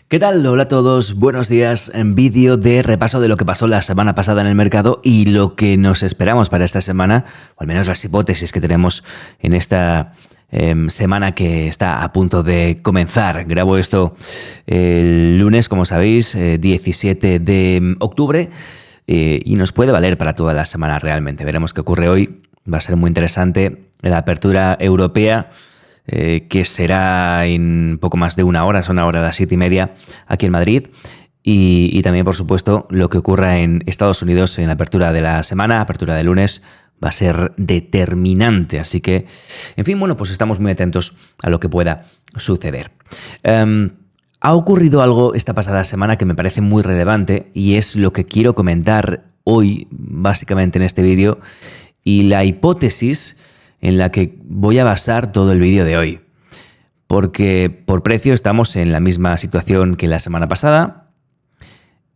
¿Qué tal? Hola a todos, buenos días. En vídeo de repaso de lo que pasó la semana pasada en el mercado y lo que nos esperamos para esta semana, o al menos las hipótesis que tenemos en esta semana que está a punto de comenzar. Grabo esto el lunes, como sabéis, 17 de octubre, y nos puede valer para toda la semana realmente. Veremos qué ocurre hoy. Va a ser muy interesante la apertura europea, que será en poco más de una hora, son ahora las 7:30 aquí en Madrid. Y también, por supuesto, lo que ocurra en Estados Unidos en la apertura de la semana, apertura de lunes, va a ser determinante. Así que, en fin, bueno, pues estamos muy atentos a lo que pueda suceder. Ha ocurrido algo esta pasada semana que me parece muy relevante y es lo que quiero comentar hoy, básicamente en este vídeo, y la hipótesis en la que voy a basar todo el vídeo de hoy. Porque por precio estamos en la misma situación que la semana pasada,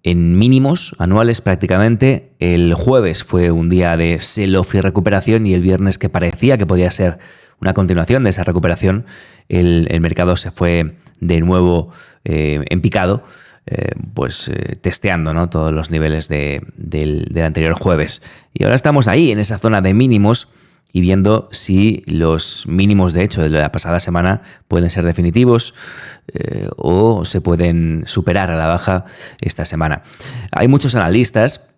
en mínimos anuales prácticamente. El jueves fue un día de sell-off y recuperación, y el viernes, que parecía que podía ser una continuación de esa recuperación, el mercado se fue de nuevo en picado, testeando, ¿no?, todos los niveles del anterior jueves. Y ahora estamos ahí, en esa zona de mínimos, y viendo si los mínimos, de hecho, de la pasada semana pueden ser definitivos o se pueden superar a la baja esta semana. Hay muchos analistas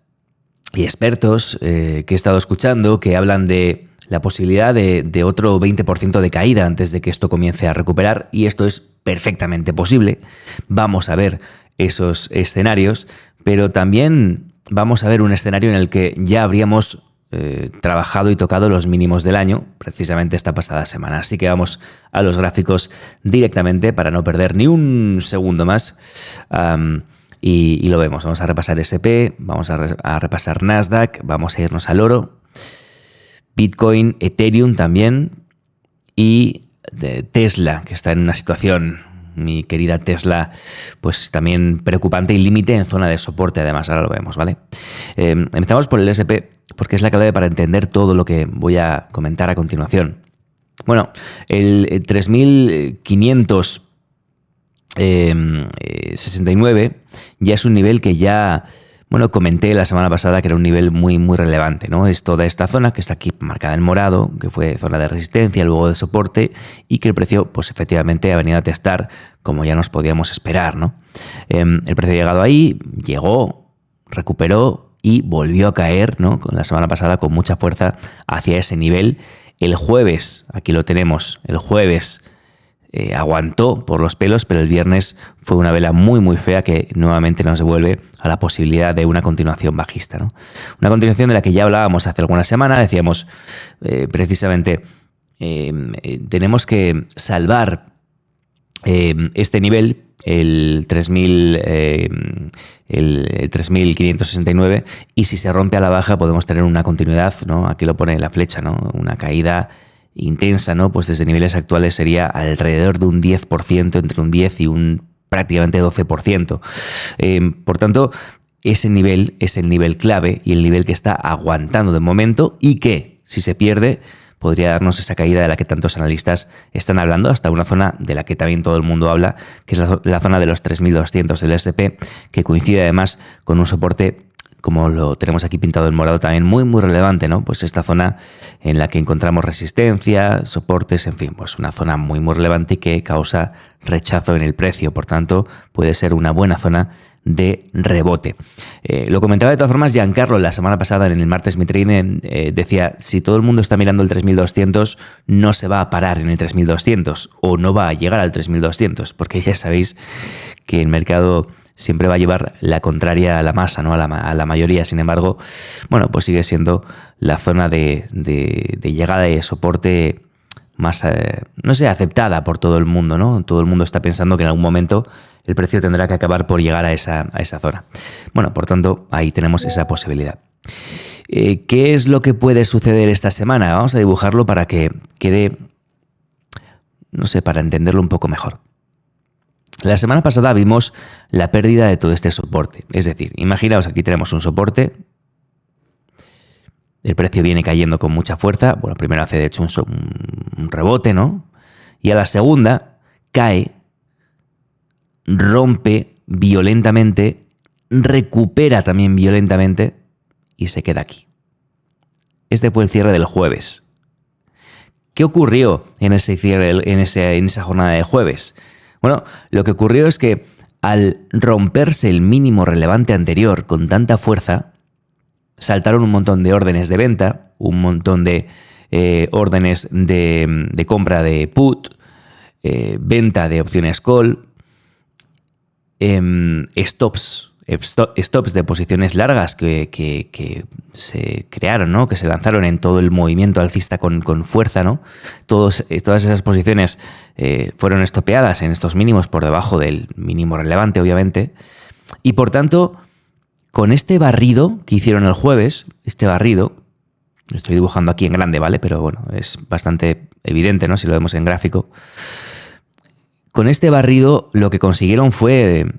y expertos que he estado escuchando que hablan de la posibilidad de otro 20% de caída antes de que esto comience a recuperar, y esto es perfectamente posible. Vamos a ver esos escenarios, pero también vamos a ver un escenario en el que ya habríamos trabajado y tocado los mínimos del año, precisamente esta pasada semana. Así que vamos a los gráficos directamente para no perder ni un segundo más. Y lo vemos. Vamos a repasar S&P, vamos a repasar Nasdaq, vamos a irnos al oro, Bitcoin, Ethereum también, y Tesla, que está en una situación, mi querida Tesla, pues también preocupante y límite en zona de soporte, además. Ahora lo vemos, ¿vale? Empezamos por el S&P, porque es la clave para entender todo lo que voy a comentar a continuación. Bueno, el 3.569 ya es un nivel que ya, bueno, comenté la semana pasada que era un nivel muy, muy relevante, ¿no? Es toda esta zona que está aquí marcada en morado, que fue zona de resistencia, luego de soporte, y que el precio, pues efectivamente, ha venido a testar como ya nos podíamos esperar, ¿no? El precio ha llegado ahí, llegó, recuperó y volvió a caer, ¿no?, con la semana pasada con mucha fuerza hacia ese nivel. El jueves, aquí lo tenemos, el jueves aguantó por los pelos, pero el viernes fue una vela muy, muy fea que nuevamente nos devuelve a la posibilidad de una continuación bajista, ¿no? Una continuación de la que ya hablábamos hace alguna semana. Decíamos precisamente tenemos que salvar este nivel, el 3.569, y si se rompe a la baja podemos tener una continuidad, ¿no? Aquí lo pone la flecha, ¿no? Una caída intensa, ¿no? Pues desde niveles actuales sería alrededor de un 10%, entre un 10 y un prácticamente 12%. Por tanto, ese nivel es el nivel clave y el nivel que está aguantando de momento, y que, si se pierde, podría darnos esa caída de la que tantos analistas están hablando, hasta una zona de la que también todo el mundo habla, que es la zona de los 3.200 del S&P, que coincide además con un soporte, como lo tenemos aquí pintado en morado, también muy, muy relevante, ¿no? Pues esta zona en la que encontramos resistencia, soportes, en fin, pues una zona muy, muy relevante que causa rechazo en el precio. Por tanto, puede ser una buena zona de rebote. Lo comentaba de todas formas Giancarlo la semana pasada en el martes Mitrade. Decía, si todo el mundo está mirando el 3.200, no se va a parar en el 3.200 o no va a llegar al 3.200, porque ya sabéis que el mercado siempre va a llevar la contraria a la masa, ¿no? A la mayoría. Sin embargo, bueno, pues sigue siendo la zona de llegada y de soporte más, no sé, aceptada por todo el mundo, ¿no? Todo el mundo está pensando que en algún momento el precio tendrá que acabar por llegar a esa zona. Bueno, por tanto, ahí tenemos esa posibilidad. ¿Qué es lo que puede suceder esta semana? Vamos a dibujarlo para que quede, no sé, para entenderlo un poco mejor. La semana pasada vimos la pérdida de todo este soporte. Es decir, imaginaos, aquí tenemos un soporte, el precio viene cayendo con mucha fuerza. Bueno, primero hace de hecho un rebote, ¿no? Y a la segunda cae rompe violentamente, recupera también violentamente y se queda aquí. Este fue el cierre del jueves. ¿Qué ocurrió en ese cierre, en esa jornada de jueves? Bueno, lo que ocurrió es que al romperse el mínimo relevante anterior con tanta fuerza, saltaron un montón de órdenes de venta, un montón de órdenes de compra de put, venta de opciones call, stops de posiciones largas que se crearon, ¿no? Que se lanzaron en todo el movimiento alcista con fuerza, ¿no? Todas esas posiciones fueron estopeadas en estos mínimos por debajo del mínimo relevante, obviamente, y por tanto, con este barrido que hicieron el jueves, lo estoy dibujando aquí en grande, ¿vale? Pero bueno, es bastante evidente, ¿no? Si lo vemos en gráfico. Con este barrido lo que consiguieron fue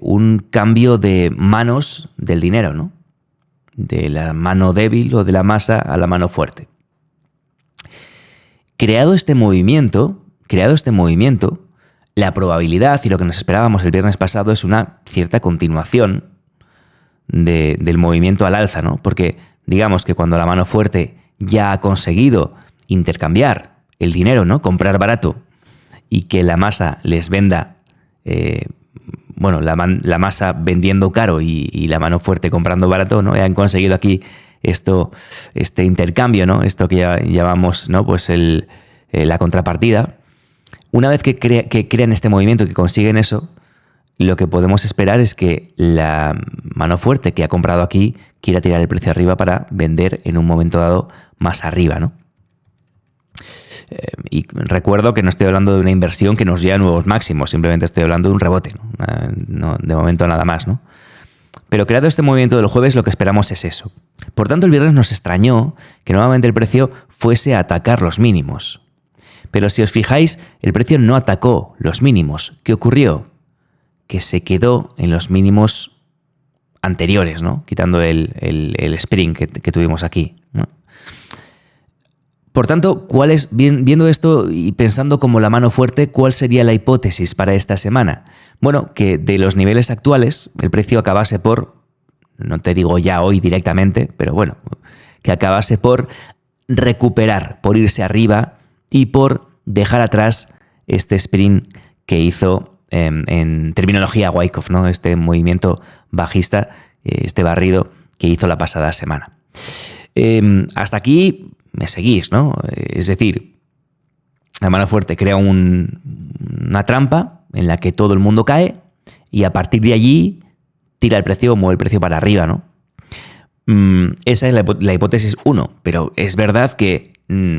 un cambio de manos del dinero, ¿no? De la mano débil o de la masa a la mano fuerte. Creado este movimiento, la probabilidad y lo que nos esperábamos el viernes pasado es una cierta continuación del movimiento al alza, ¿no? Porque digamos que cuando la mano fuerte ya ha conseguido intercambiar el dinero, ¿no? Comprar barato y que la masa les venda, la masa vendiendo caro y la mano fuerte comprando barato, ¿no? Han conseguido aquí este intercambio, ¿no? Esto que ya llamamos, ¿no? Pues la contrapartida. Una vez que crean este movimiento, que consiguen eso, lo que podemos esperar es que la mano fuerte que ha comprado aquí quiera tirar el precio arriba para vender en un momento dado más arriba, ¿no? Y recuerdo que no estoy hablando de una inversión que nos lleve a nuevos máximos, simplemente estoy hablando de un rebote, ¿no? No, de momento nada más, ¿no? Pero creado este movimiento del jueves, lo que esperamos es eso. Por tanto, el viernes nos extrañó que nuevamente el precio fuese a atacar los mínimos. Pero si os fijáis, el precio no atacó los mínimos. ¿Qué ocurrió? Que se quedó en los mínimos anteriores, ¿no? Quitando el spring que tuvimos aquí, ¿no? Por tanto, viendo esto y pensando como la mano fuerte, ¿cuál sería la hipótesis para esta semana? Bueno, que de los niveles actuales el precio acabase por, no te digo ya hoy directamente, pero bueno, que acabase por recuperar, por irse arriba y por dejar atrás este sprint que hizo en terminología Wyckoff, ¿no? Este movimiento bajista, este barrido que hizo la pasada semana. Hasta aquí me seguís, ¿no? Es decir, la mano fuerte crea una trampa en la que todo el mundo cae y a partir de allí tira el precio o mueve el precio para arriba, ¿no? Esa es la hipótesis 1, pero es verdad que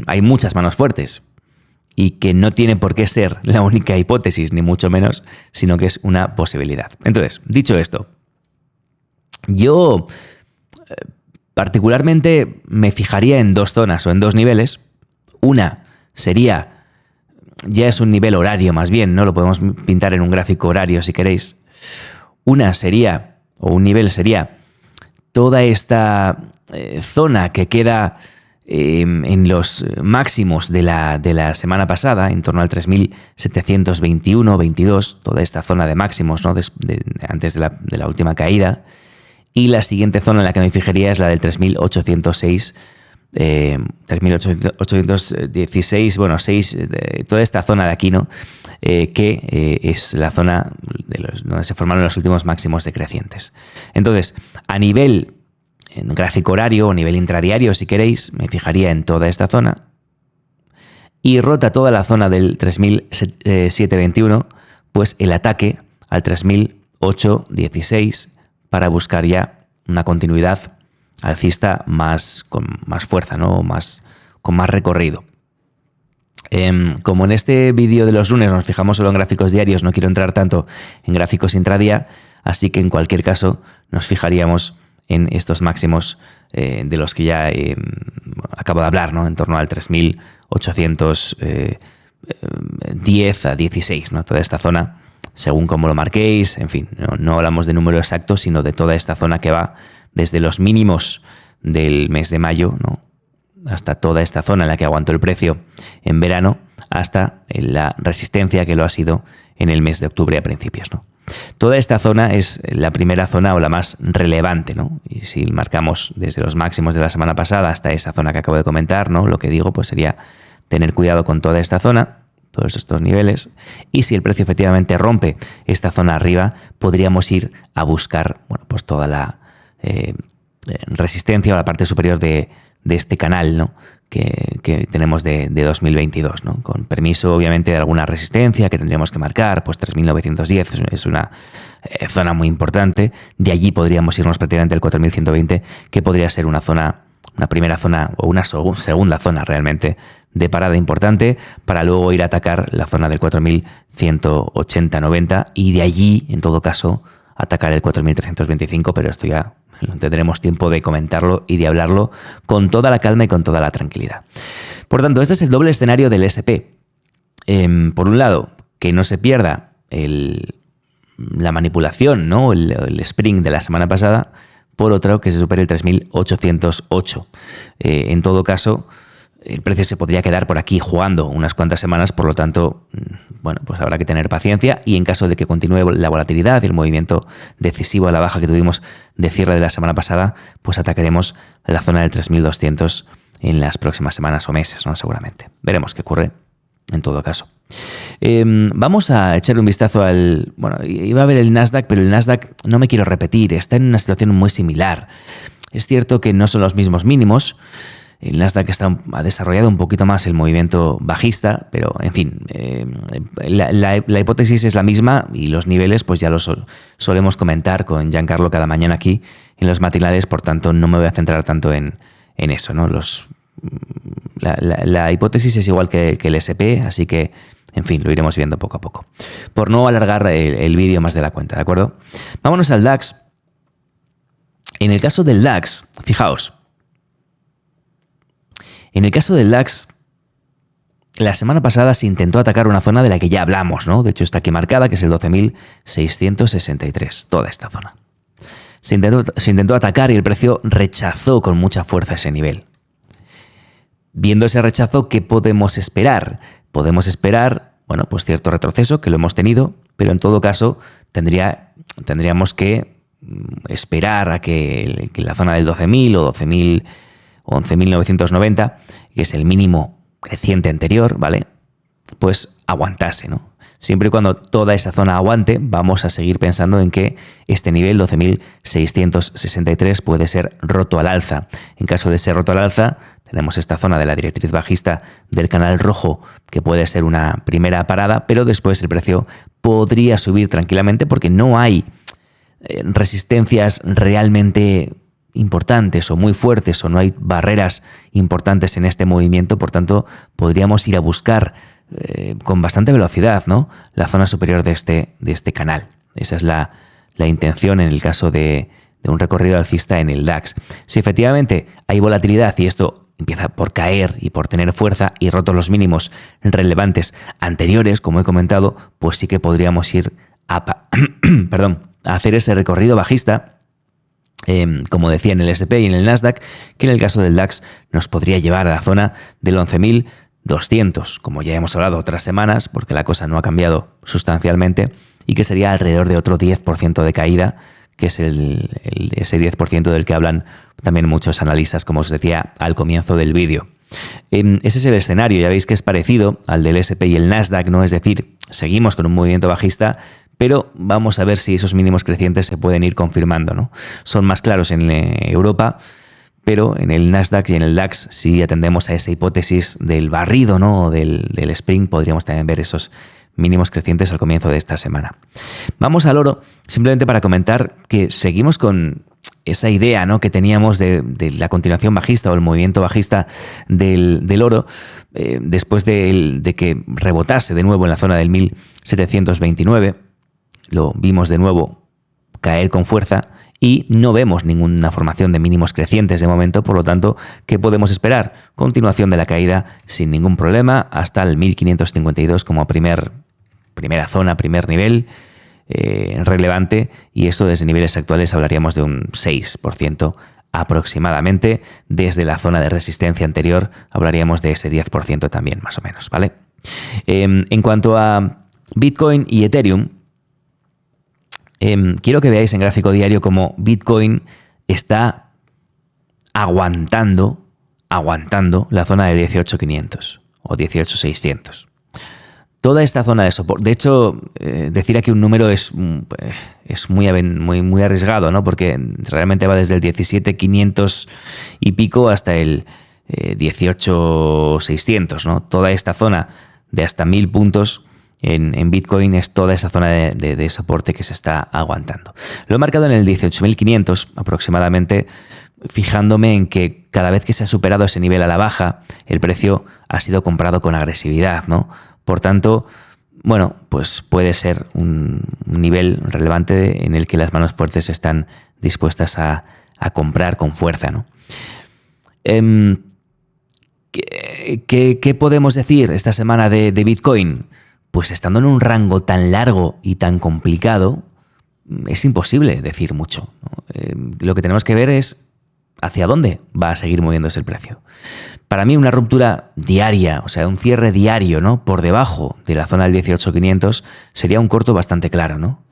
hay muchas manos fuertes y que no tiene por qué ser la única hipótesis, ni mucho menos, sino que es una posibilidad. Entonces, dicho esto, yo particularmente me fijaría en dos zonas o en dos niveles. Una sería, ya es un nivel horario más bien, ¿no? Lo podemos pintar en un gráfico horario si queréis. Una sería, o un nivel sería, toda esta zona que queda en los máximos de la semana pasada, en torno al 3.721-22, toda esta zona de máximos, ¿no? Antes de la última caída. Y la siguiente zona en la que me fijaría es la del 3.806, 3.816, bueno, 6, toda esta zona de aquí, ¿no? Que es la zona donde se formaron los últimos máximos decrecientes. Entonces, a nivel gráfico horario o nivel intradiario, si queréis, me fijaría en toda esta zona y rota toda la zona del 3.721, pues el ataque al 3.816 para buscar ya una continuidad alcista con más fuerza, ¿no? Con más recorrido. Como en este vídeo de los lunes nos fijamos solo en gráficos diarios, no quiero entrar tanto en gráficos intradía, así que en cualquier caso nos fijaríamos en estos máximos de los que ya acabo de hablar, ¿no? En torno al 3.810 a 16, ¿no? Toda esta zona, según como lo marquéis, en fin, no hablamos de número exacto, sino de toda esta zona que va desde los mínimos del mes de mayo, ¿no? Hasta toda esta zona en la que aguantó el precio en verano, hasta la resistencia que lo ha sido en el mes de octubre a principios, ¿no? Toda esta zona es la primera zona o la más relevante, ¿no? Y si marcamos desde los máximos de la semana pasada hasta esa zona que acabo de comentar, ¿no? Lo que digo pues sería tener cuidado con toda esta zona, todos estos niveles, y si el precio efectivamente rompe esta zona arriba, podríamos ir a buscar, bueno, pues toda la resistencia o la parte superior de este canal, ¿no? que tenemos de 2022, ¿no? Con permiso, obviamente, de alguna resistencia que tendríamos que marcar, pues 3.910 es una zona muy importante. De allí podríamos irnos prácticamente al 4.120, que podría ser una primera zona o una segunda zona realmente de parada importante, para luego ir a atacar la zona del 4.180-90 y de allí, en todo caso, atacar el 4.325, pero esto ya tendremos tiempo de comentarlo y de hablarlo con toda la calma y con toda la tranquilidad. Por tanto, este es el doble escenario del SP. Por un lado, que no se pierda la manipulación, ¿no? el spring de la semana pasada. Por otro, que se supere el 3.808. En todo caso, el precio se podría quedar por aquí jugando unas cuantas semanas, por lo tanto, bueno, pues habrá que tener paciencia y en caso de que continúe la volatilidad y el movimiento decisivo a la baja que tuvimos de cierre de la semana pasada, pues atacaremos la zona del 3.200 en las próximas semanas o meses, ¿no? Seguramente. Veremos qué ocurre en todo caso. Vamos a echarle un vistazo bueno, iba a ver el Nasdaq, pero el Nasdaq no me quiero repetir, está en una situación muy similar. Es cierto que no son los mismos mínimos. El Nasdaq ha desarrollado un poquito más el movimiento bajista, pero en fin, la hipótesis es la misma y los niveles pues ya los solemos comentar con Giancarlo cada mañana aquí en los matinales, por tanto no me voy a centrar tanto en eso, ¿no? La hipótesis es igual que el SP, así que, en fin, lo iremos viendo poco a poco. Por no alargar el vídeo más de la cuenta, ¿de acuerdo? Vámonos al DAX. En el caso del DAX, fijaos, en el caso del DAX, la semana pasada se intentó atacar una zona de la que ya hablamos, ¿no? De hecho, está aquí marcada, que es el 12.663, toda esta zona. Se intentó atacar y el precio rechazó con mucha fuerza ese nivel. Viendo ese rechazo, ¿qué podemos esperar? Podemos esperar, bueno, pues cierto retroceso, que lo hemos tenido, pero en todo caso tendríamos que esperar a que la zona del 12.000 o 12.000 o 11.990, que es el mínimo reciente anterior, ¿vale? Pues aguantase, ¿no? Siempre y cuando toda esa zona aguante, vamos a seguir pensando en que este nivel 12.663 puede ser roto al alza. En caso de ser roto al alza, tenemos esta zona de la directriz bajista del canal rojo, que puede ser una primera parada, pero después el precio podría subir tranquilamente porque no hay resistencias realmente importantes o muy fuertes, o no hay barreras importantes en este movimiento. Por tanto, podríamos ir a buscar con bastante velocidad, ¿no?, la zona superior de este canal. Esa es la intención en el caso de un recorrido alcista en el DAX. Si efectivamente hay volatilidad y esto empieza por caer y por tener fuerza y rotos los mínimos relevantes anteriores, como he comentado, pues sí que podríamos ir a hacer ese recorrido bajista, como decía, en el SP y en el Nasdaq, que en el caso del DAX nos podría llevar a la zona del 11.200, como ya hemos hablado otras semanas, porque la cosa no ha cambiado sustancialmente, y que sería alrededor de otro 10% de caída, que es ese 10% del que hablan también muchos analistas, como os decía al comienzo del vídeo. Ese es el escenario, ya veis que es parecido al del SP y el Nasdaq, ¿no? Es decir, seguimos con un movimiento bajista, pero vamos a ver si esos mínimos crecientes se pueden ir confirmando, ¿no? Son más claros en Europa, pero en el Nasdaq y en el DAX, si atendemos a esa hipótesis del barrido, ¿no?, o del spring, podríamos también ver esos mínimos crecientes al comienzo de esta semana. Vamos al oro, simplemente para comentar que seguimos con esa idea, ¿no?, que teníamos de la continuación bajista o el movimiento bajista del oro, después de que rebotase de nuevo en la zona del 1.729, lo vimos de nuevo caer con fuerza y no vemos ninguna formación de mínimos crecientes de momento. Por lo tanto, ¿qué podemos esperar? Continuación de la caída sin ningún problema hasta el 1.552 como primera zona, primer nivel relevante, y esto desde niveles actuales hablaríamos de un 6% aproximadamente. Desde la zona de resistencia anterior hablaríamos de ese 10% también, más o menos, ¿vale? En cuanto a Bitcoin y Ethereum, quiero que veáis en gráfico diario cómo Bitcoin está aguantando la zona de 18.500 o 18.600. Toda esta zona de soporte, de hecho, decir aquí un número es muy arriesgado, ¿no? Porque realmente va desde el 17.500 y pico hasta el 18.600, ¿no? Toda esta zona de hasta 1.000 puntos en Bitcoin es toda esa zona de soporte que se está aguantando. Lo he marcado en el 18.500 aproximadamente, fijándome en que cada vez que se ha superado ese nivel a la baja, el precio ha sido comprado con agresividad, ¿no? Por tanto, bueno, pues puede ser un nivel relevante en el que las manos fuertes están dispuestas a comprar con fuerza, ¿no? ¿Qué podemos decir esta semana de Bitcoin? Pues estando en un rango tan largo y tan complicado, es imposible decir mucho, ¿no? Lo que tenemos que ver es hacia dónde va a seguir moviéndose el precio. Para mí una ruptura diaria, o sea, un cierre diario, ¿no?, por debajo de la zona del 18.500 sería un corto bastante claro, ¿no?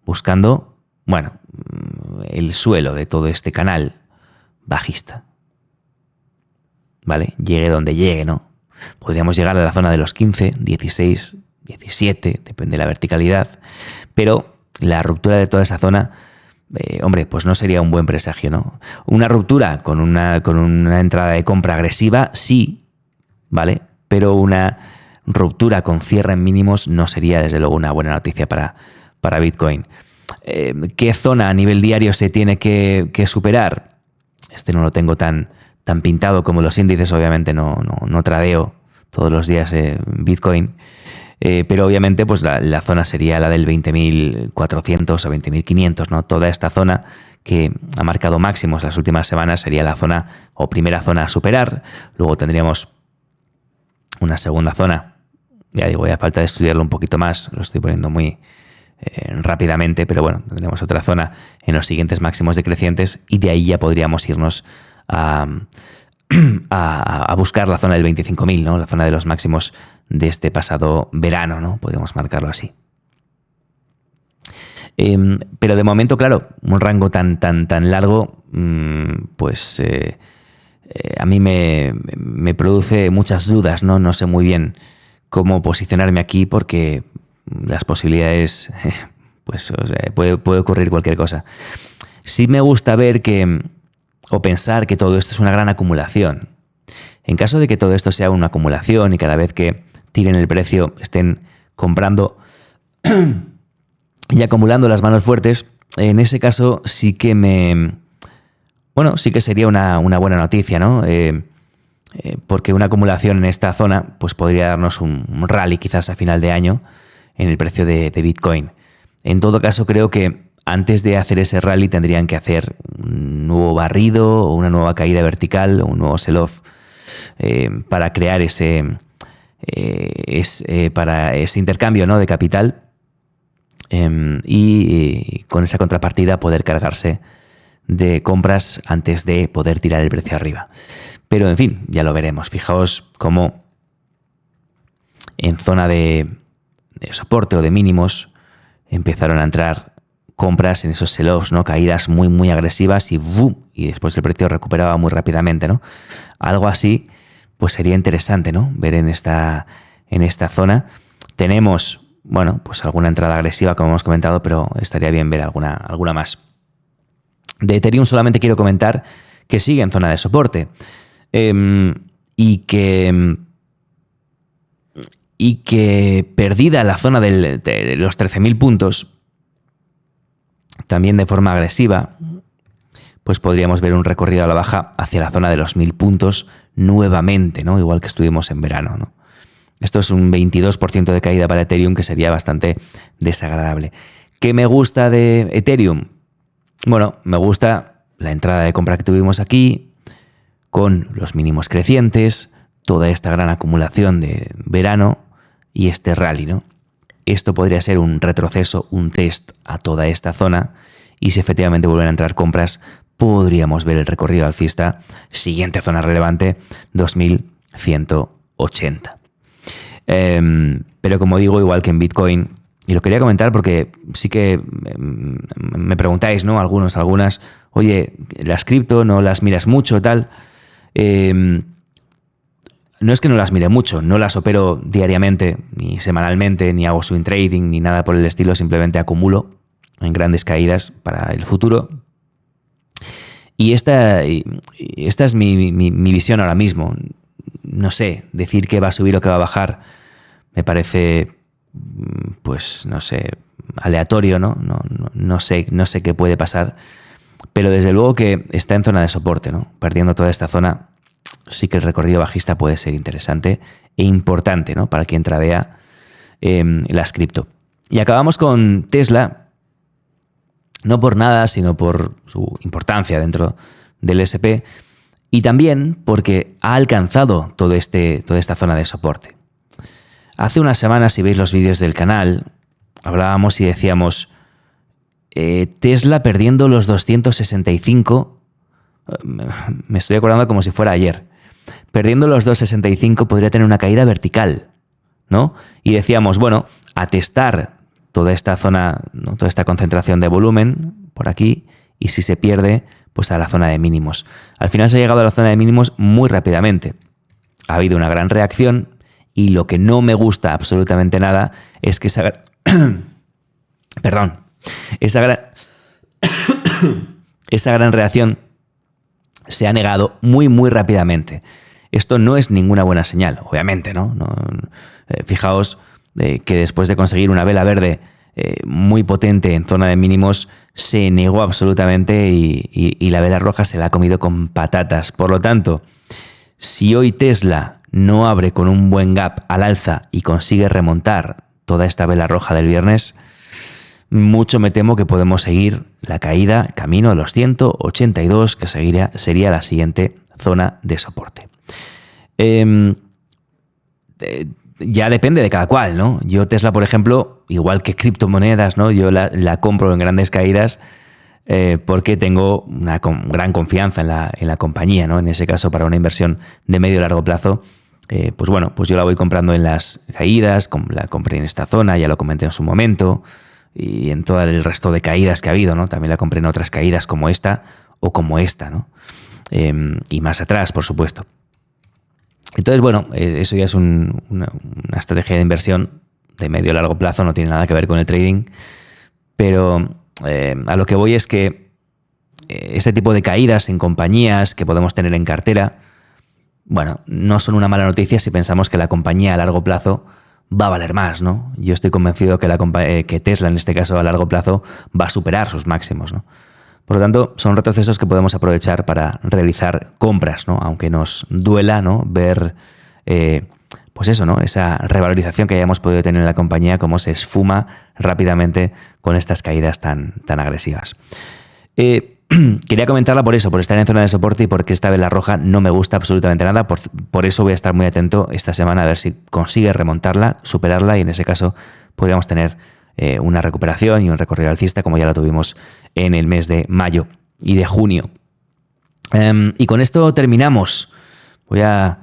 Buscando, bueno, el suelo de todo este canal bajista. ¿Vale? Llegue donde llegue, ¿no? Podríamos llegar a la zona de los 15, 16, 17, depende de la verticalidad, pero la ruptura de toda esa zona, hombre, pues no sería un buen presagio, ¿no? Una ruptura con una entrada de compra agresiva, sí, ¿vale? Pero una ruptura con cierre en mínimos no sería, desde luego, una buena noticia para Bitcoin. ¿Qué zona a nivel diario se tiene que superar? No lo tengo tan pintado como los índices, obviamente no tradeo todos los días Bitcoin, pero obviamente pues la zona sería la del 20.400 o 20.500, ¿no? Toda esta zona que ha marcado máximos las últimas semanas sería la zona o primera zona a superar. Luego tendríamos una segunda zona, ya digo, a falta de estudiarlo un poquito más, lo estoy poniendo muy rápidamente, pero bueno, tendremos otra zona en los siguientes máximos decrecientes y de ahí ya podríamos irnos a buscar la zona del 25.000, ¿no? La zona de los máximos de este pasado verano, ¿no? Podríamos marcarlo así. Pero de momento, claro, un rango tan largo, pues a mí me produce muchas dudas, ¿no? No sé muy bien cómo posicionarme aquí porque las posibilidades, pues o sea, puede ocurrir cualquier cosa. Sí me gusta ver o pensar que todo esto es una gran acumulación. En caso de que todo esto sea una acumulación y cada vez que tiren el precio estén comprando y acumulando las manos fuertes, en ese caso sí que sí que sería una buena noticia, ¿no? Porque una acumulación en esta zona pues podría darnos un rally quizás a final de año en el precio de Bitcoin. En todo caso, creo que antes de hacer ese rally tendrían que hacer un nuevo barrido o una nueva caída vertical o un nuevo sell-off para crear para ese intercambio, ¿no?, de capital y con esa contrapartida poder cargarse de compras antes de poder tirar el precio arriba. Pero en fin, ya lo veremos. Fijaos cómo en zona de soporte o de mínimos empezaron a entrar compras en esos sell-offs, ¿no? Caídas muy agresivas y después el precio recuperaba muy rápidamente, ¿no? Algo así pues sería interesante, ¿no?, ver en esta zona. Tenemos, bueno, pues alguna entrada agresiva, como hemos comentado, pero estaría bien ver alguna más. De Ethereum solamente quiero comentar que sigue en zona de soporte y que perdida la zona de los 13.000 puntos, también de forma agresiva, pues podríamos ver un recorrido a la baja hacia la zona de los 1.000 puntos nuevamente, ¿no? Igual que estuvimos en verano, ¿no? Esto es un 22% de caída para Ethereum, que sería bastante desagradable. ¿Qué me gusta de Ethereum? Bueno, me gusta la entrada de compra que tuvimos aquí, con los mínimos crecientes, toda esta gran acumulación de verano y este rally, ¿no? Esto podría ser un retroceso, un test a toda esta zona, y si efectivamente vuelven a entrar compras, podríamos ver el recorrido alcista, siguiente zona relevante, 2.180. Pero como digo, igual que en Bitcoin, y lo quería comentar porque sí que me preguntáis, ¿no? Algunas, oye, las cripto no las miras mucho, tal. No es que no las mire mucho, no las opero diariamente, ni semanalmente, ni hago swing trading, ni nada por el estilo, simplemente acumulo en grandes caídas para el futuro. Y esta es mi visión ahora mismo. No sé, decir que va a subir o que va a bajar me parece, pues, no sé, aleatorio, ¿no? No sé qué puede pasar, pero desde luego que está en zona de soporte, ¿no? Perdiendo toda esta zona, sí que el recorrido bajista puede ser interesante e importante, ¿no? Para quien tradea las cripto. Y acabamos con Tesla, no por nada, sino por su importancia dentro del SP y también porque ha alcanzado toda esta zona de soporte. Hace unas semanas, si veis los vídeos del canal, hablábamos y decíamos Tesla perdiendo los 265, me estoy acordando como si fuera ayer, perdiendo los 265 podría tener una caída vertical, ¿no? Y decíamos, bueno, a testar toda esta zona, ¿no? Toda esta concentración de volumen por aquí, y si se pierde, pues a la zona de mínimos. Al final se ha llegado a la zona de mínimos muy rápidamente. Ha habido una gran reacción y lo que no me gusta absolutamente nada es que esa gran reacción se ha negado muy rápidamente. Esto no es ninguna buena señal, obviamente, ¿no? Fijaos que después de conseguir una vela verde muy potente en zona de mínimos, se negó absolutamente y la vela roja se la ha comido con patatas. Por lo tanto, si hoy Tesla no abre con un buen gap al alza y consigue remontar toda esta vela roja del viernes, mucho me temo que podemos seguir la caída camino a los 182, que sería la siguiente zona de soporte. Ya depende de cada cual, ¿no? Yo Tesla, por ejemplo, igual que criptomonedas, ¿no? Yo la compro en grandes caídas porque tengo una gran confianza en la compañía, ¿no? En ese caso, para una inversión de medio y largo plazo, pues bueno, pues yo la voy comprando en las caídas, la compré en esta zona, ya lo comenté en su momento, y en todo el resto de caídas que ha habido, ¿no? También la compré en otras caídas como esta o como esta, ¿no? Y más atrás, por supuesto. Entonces, bueno, eso ya es una estrategia de inversión de medio a largo plazo, no tiene nada que ver con el trading, pero a lo que voy es que este tipo de caídas en compañías que podemos tener en cartera, bueno, no son una mala noticia si pensamos que la compañía a largo plazo va a valer más, ¿no? Yo estoy convencido que Tesla, en este caso a largo plazo, va a superar sus máximos, ¿no? Por lo tanto, son retrocesos que podemos aprovechar para realizar compras, ¿no? Aunque nos duela, ¿no? Ver, pues eso, ¿no? Esa revalorización que hayamos podido tener en la compañía, cómo se esfuma rápidamente con estas caídas tan agresivas. Quería comentarla por eso, por estar en zona de soporte y porque esta vela roja no me gusta absolutamente nada. Por eso voy a estar muy atento esta semana a ver si consigue remontarla, superarla, y en ese caso podríamos tener una recuperación y un recorrido alcista como ya lo tuvimos en el mes de mayo y de junio. Y con esto terminamos. Voy a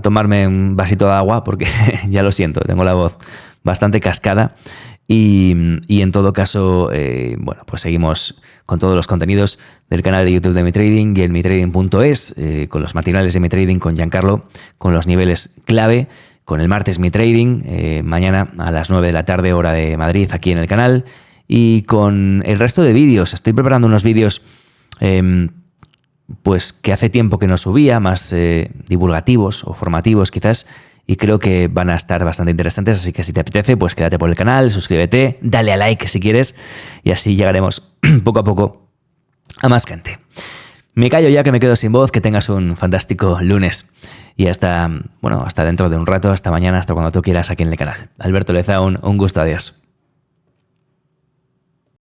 tomarme un vasito de agua porque ya lo siento, tengo la voz bastante cascada. Y en todo caso, bueno, pues seguimos con todos los contenidos del canal de YouTube de Mi Trading y en mitrading.es, con los matinales de Mi Trading con Giancarlo, con los niveles clave, con el martes Mi Trading, mañana a las 9 de la tarde, hora de Madrid, aquí en el canal, y con el resto de vídeos. Estoy preparando unos vídeos pues que hace tiempo que no subía, más divulgativos o formativos quizás, y creo que van a estar bastante interesantes, así que si te apetece, pues quédate por el canal, suscríbete, dale a like si quieres, y así llegaremos poco a poco a más gente. Me callo ya, que me quedo sin voz, que tengas un fantástico lunes, y hasta dentro de un rato, hasta mañana, hasta cuando tú quieras aquí en el canal. Alberto Leza, un gusto, adiós.